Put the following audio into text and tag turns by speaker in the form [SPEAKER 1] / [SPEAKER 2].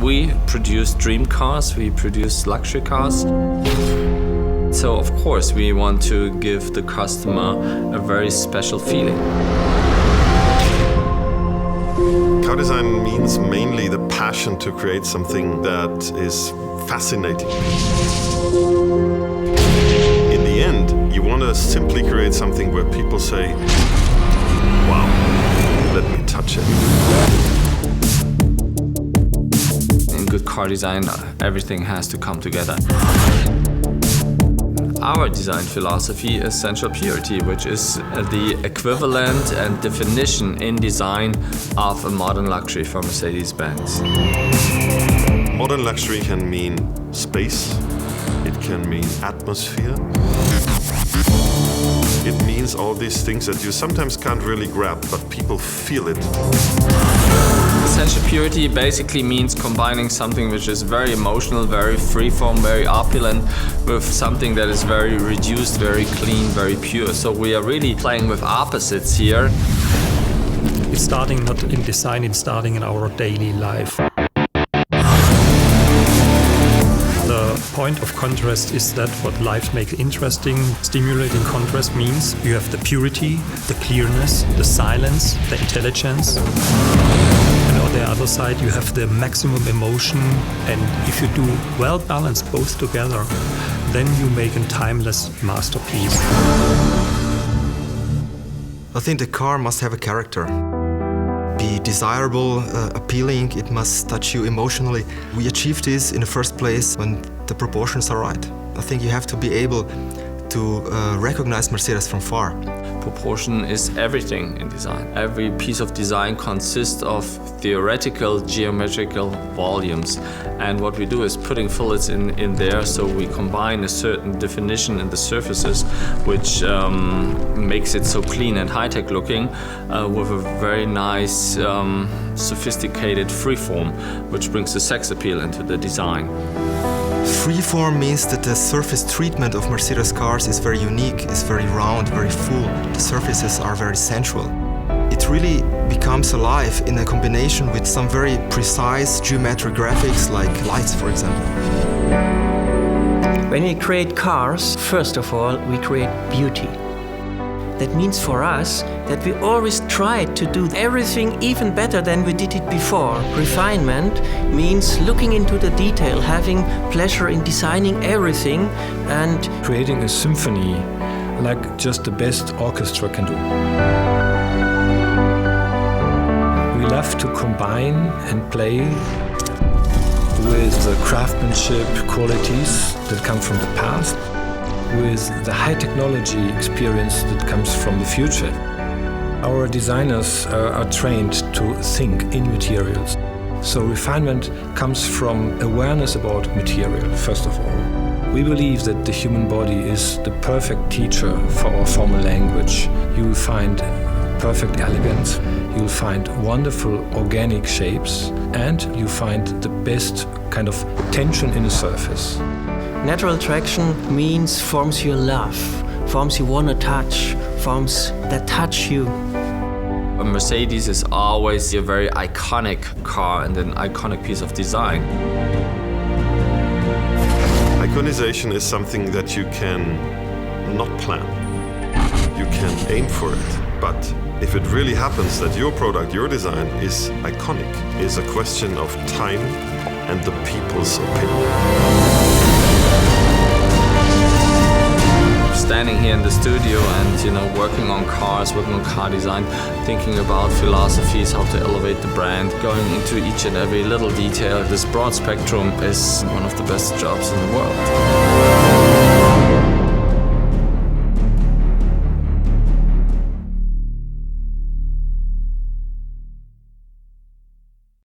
[SPEAKER 1] We produce dream cars, we produce luxury cars. So of course we want to give the customer a very special feeling.
[SPEAKER 2] Car design means mainly the passion to create something that is fascinating. In the end, you want to simply create something where people say, wow, let me touch it.
[SPEAKER 1] In good car design, everything has to come together. Our design philosophy is sensual purity, which is the equivalent and definition in design of a modern luxury for Mercedes-Benz.
[SPEAKER 2] Modern luxury can mean space, it can mean atmosphere. It means all these things that you sometimes can't really grab, but people feel it.
[SPEAKER 1] Sensual purity basically means combining something which is very emotional, very freeform, very opulent, with something that is very reduced, very clean, very pure. So we are really playing with opposites here.
[SPEAKER 3] It's starting not in design, it's starting in our daily life. The point of contrast is that what life makes interesting. Stimulating contrast means you have the purity, the clearness, the silence, the intelligence. And on the other side you have the maximum emotion, and if you do well balance both together, then you make a timeless masterpiece.
[SPEAKER 4] I think the car must have a character. Be desirable, appealing, it must touch you emotionally. We achieve this in the first place when the proportions are right. I think you have to be able to recognize Mercedes from far.
[SPEAKER 1] Proportion is everything in design. Every piece of design consists of theoretical geometrical volumes, and what we do is putting fillets in there, so we combine a certain definition in the surfaces, which makes it so clean and high-tech looking, with a very nice sophisticated freeform, which brings the sex appeal into the design.
[SPEAKER 4] Freeform means that the surface treatment of Mercedes cars is very unique, is very round, very full. The surfaces are very sensual. It really becomes alive in a combination with some very precise geometric graphics like lights, for example.
[SPEAKER 5] When we create cars, first of all, we create beauty. That means for us that we always try to do everything even better than we did it before. Refinement means looking into the detail, having pleasure in designing everything and
[SPEAKER 6] creating a symphony like just the best orchestra can do. We love to combine and play with the craftsmanship qualities that come from the past, with the high technology experience that comes from the future. Our designers are trained to think in materials. So refinement comes from awareness about material, first of all. We believe that the human body is the perfect teacher for our formal language. You will find perfect elegance, you will find wonderful organic shapes, and you find the best kind of tension in the surface.
[SPEAKER 5] natural attraction means forms you love, forms you want to touch, forms that touch you.
[SPEAKER 1] A Mercedes is always a very iconic car and an iconic piece of design.
[SPEAKER 2] Iconization is something that you can not plan. You can aim for it, but if it really happens that your product, your design is iconic, is a question of time and the people's opinion.
[SPEAKER 1] Standing here in the studio and working on cars, working on car design, thinking about philosophies, how to elevate the brand, going into each and every little detail. This broad spectrum is one of the best jobs in the world.